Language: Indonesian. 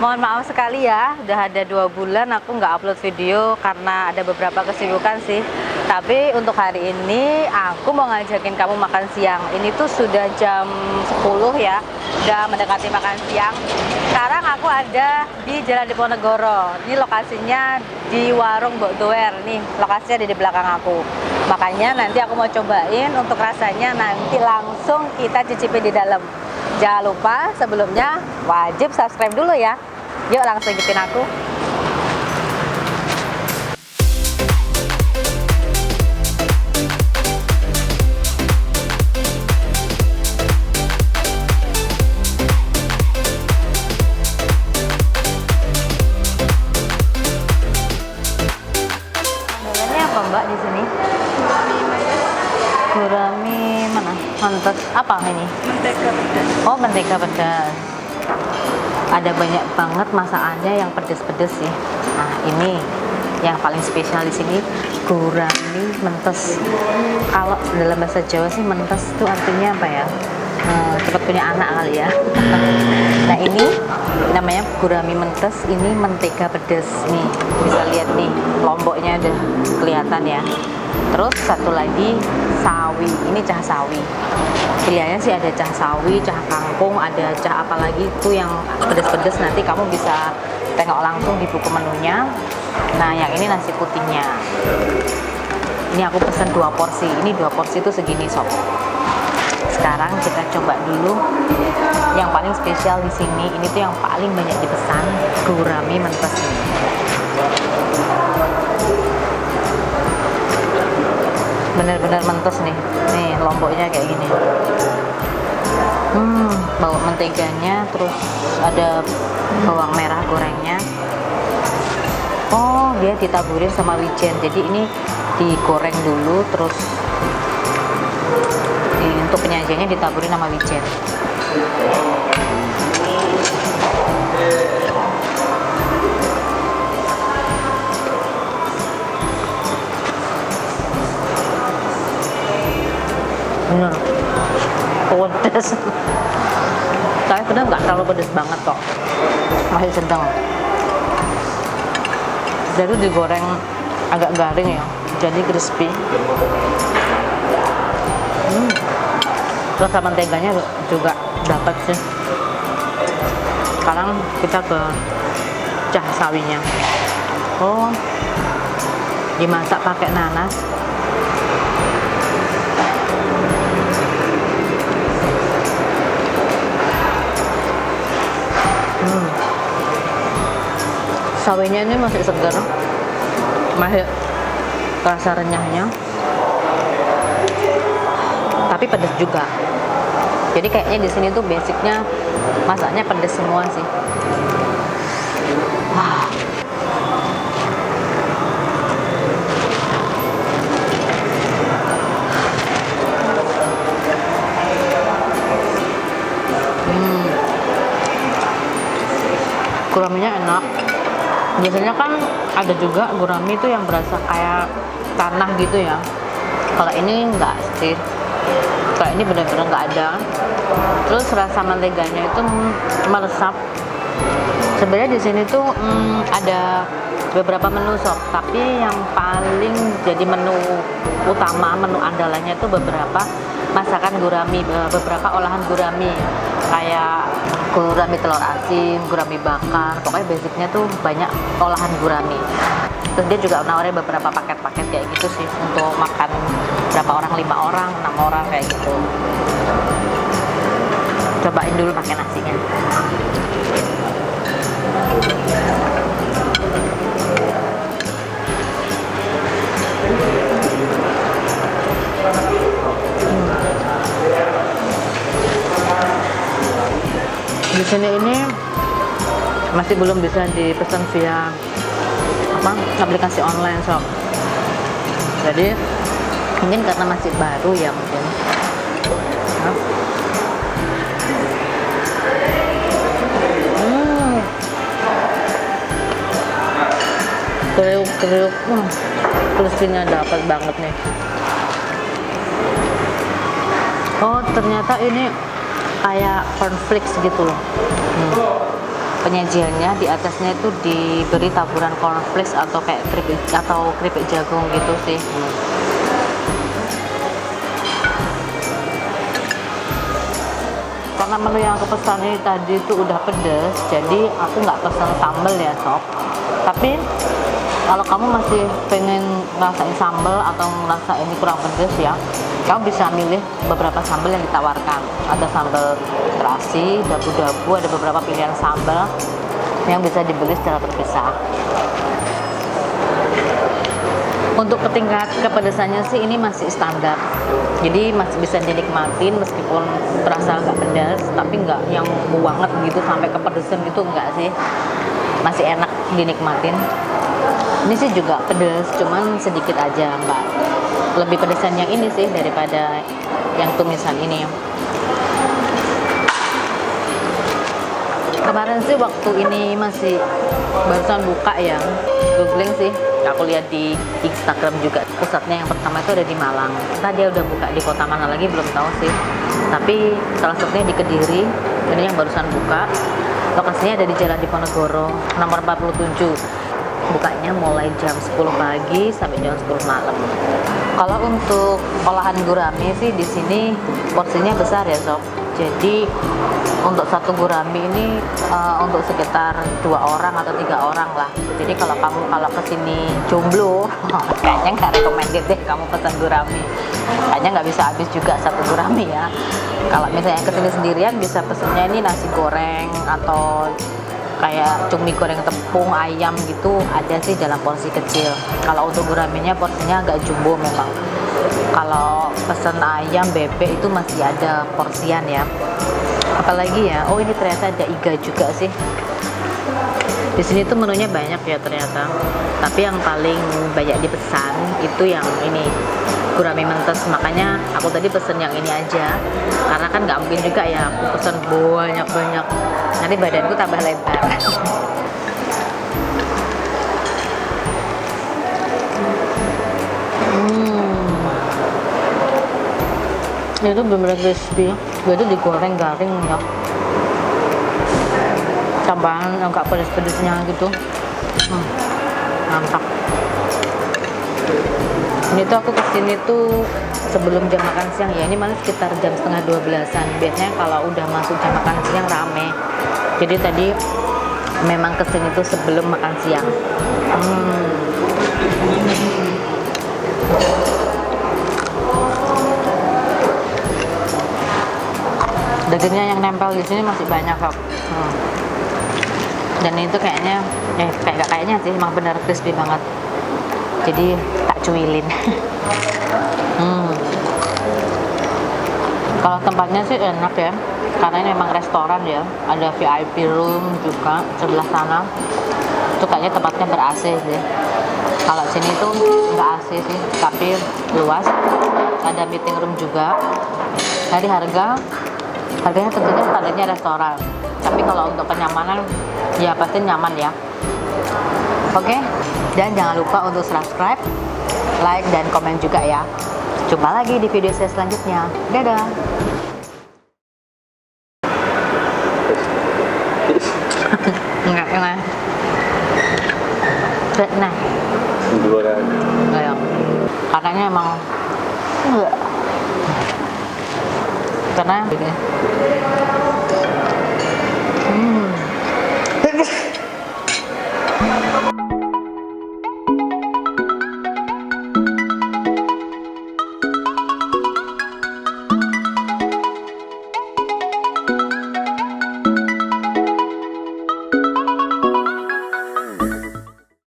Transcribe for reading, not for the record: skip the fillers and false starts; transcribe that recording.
Mohon maaf sekali ya, udah ada 2 bulan aku nggak upload video karena ada beberapa kesibukan sih. Tapi untuk hari ini aku mau ngajakin kamu makan siang. Ini tuh sudah jam 10 ya, udah mendekati makan siang. Sekarang aku ada di Jalan Diponegoro. Ini lokasinya di Warung Mbok Doer. Nih lokasinya ada di belakang aku. Makanya nanti aku mau cobain untuk rasanya, nanti langsung kita cicipin di dalam. Jangan lupa sebelumnya wajib subscribe dulu ya. Yuk langsung ikutin aku. Andalannya apa Mbak di sini? Gurami mana? Mantap. Apa ini? Mentega pedas. Oh, mentega pedas. Ada banyak banget masakannya yang pedes-pedes sih. Nah, ini yang paling spesial di sini, gurami mentes. Kalau dalam bahasa Jawa sih mentes itu artinya apa ya? Cepat punya anak kali ya. Nah, ini namanya gurami mentes, ini mentega pedas nih. Bisa lihat nih, lomboknya udah kelihatan ya. Terus satu lagi sawi, ini cah sawi. Pilihannya sih ada cah sawi, cah kangkung, ada cah apa lagi itu yang pedes-pedes, nanti kamu bisa tengok langsung di buku menunya. Nah, yang ini nasi putihnya. Ini aku pesen 2 porsi. Ini 2 porsi itu segini sob. Sekarang kita coba dulu yang paling spesial di sini. Ini tuh yang paling banyak dipesan, gurami mentes ini. Bener-bener mentes nih lomboknya kayak gini. Bau menteganya, terus ada bawang merah gorengnya. Oh, dia ditaburin sama wijen, jadi ini digoreng dulu, terus untuk penyajiannya ditaburin sama wijen. Bener pedes, tapi bener nggak terlalu pedes banget kok, masih sedang. Jadi digoreng agak garing ya, jadi crispy. Rasa menteganya juga dapat sih. Sekarang kita ke cah sawinya. Oh, dimasak pakai nanas. Sawinya ini masih segar, masih rasa renyahnya, tapi pedas juga. Jadi kayaknya di sini tuh basicnya masaknya pedas semua sih. Wah. Guraminya enak. Biasanya kan ada juga gurami itu yang berasa kayak tanah gitu ya. Kalau ini enggak sih. Kalau ini benar-benar nggak ada. Terus rasa menteganya itu meresap. Sebenarnya di sini tuh ada beberapa menu sob, tapi yang paling jadi menu utama, menu andalannya itu beberapa masakan gurami, beberapa olahan gurami, kayak gurami telur asin, gurami bakar, pokoknya basicnya tuh banyak olahan gurami. Terus dia juga nawarin beberapa paket-paket kayak gitu sih, untuk makan berapa orang, 5 orang, 6 orang kayak gitu. Cobain dulu pakai nasinya. Di sini ini masih belum bisa dipesan via aplikasi online sob. Jadi mungkin karena masih baru ya mungkin. Kriuk-kriuk, crispy-nya dapat banget nih. Oh, ternyata ini kayak cornflakes gitu loh. penyajiannya di atasnya itu diberi taburan cornflakes atau kayak keripik jagung gitu sih. Karena menu yang aku pesan ini tadi itu udah pedes, jadi aku nggak pesan sambal ya sob. Tapi kalau kamu masih pengen ngerasain sambal atau ngerasa ini kurang pedes ya, kamu bisa milih beberapa sambal yang ditawarkan. Ada sambal terasi, dabu-dabu, ada beberapa pilihan sambal yang bisa dibeli secara terpisah. Untuk tingkat kepedesannya sih ini masih standar, jadi masih bisa dinikmatin meskipun terasa agak pedas, tapi nggak yang banget gitu sampai kepedesan gitu, enggak sih, masih enak dinikmatin. Ini sih juga pedas, cuman sedikit aja, nggak lebih pedesan yang ini sih daripada yang tumisan ini. Kemarin sih waktu ini masih barusan buka ya, googling sih, aku lihat di Instagram juga pusatnya yang pertama itu ada di Malang. Entah dia udah buka di kota mana lagi belum tahu sih, tapi salah satunya di Kediri, ini yang barusan buka. Lokasinya ada di Jalan Diponegoro nomor 47. Bukanya mulai jam 10 pagi sampai jam 10 malam. Kalau untuk olahan gurami sih di sini porsinya besar ya sob. Jadi untuk satu gurami ini untuk sekitar 2 orang atau 3 orang lah. Jadi kalau kesini jomblo, kayaknya nggak recommended deh kamu pesan gurami. Kayaknya nggak bisa habis juga satu gurami ya. Kalau misalnya kesini sendirian bisa pesennya ini nasi goreng atau kayak cumi goreng tepung ayam gitu, ada sih dalam porsi kecil. Kalau untuk guraminya porsinya agak jumbo memang. Kalau pesen ayam bebek itu masih ada porsian ya. Apalagi ya, oh ini ternyata ada iga juga sih. Di sini tuh menunya banyak ya ternyata. Tapi yang paling banyak dipesan itu yang ini, gurami mentes. Makanya aku tadi pesen yang ini aja. Karena kan nggak mungkin juga ya aku pesen banyak-banyak. Nanti badanku tambah lebar. Itu bener-bener crispy. Dia tuh digoreng garing ya. Tambahan yang gak pedes-pedesnya gitu. Mantap. Ini tuh aku kesini tuh sebelum jam makan siang ya. Ini malah sekitar jam setengah 12-an. Biasanya kalau udah masuk jam makan siang rame. Jadi tadi memang kesini tuh sebelum makan siang. Dagingnya yang nempel di sini masih banyak kok. Dan itu kayaknya kayaknya sih emang benar crispy banget. Jadi tak cuilin. Kalau tempatnya sih enak ya, karena ini memang restoran ya. Ada VIP room juga sebelah sana. Itu kayaknya tempatnya ber-AC sih. Kalau sini tuh nggak AC sih, tapi luas. Ada meeting room juga. Dari harganya tentunya standarnya restoran, tapi kalau untuk kenyamanan ya pasti nyaman ya. Oke, dan jangan lupa untuk subscribe, like, dan komen juga ya. Jumpa lagi di video saya selanjutnya. Dadah. Enggak. Nah, katanya emang enggak. Karena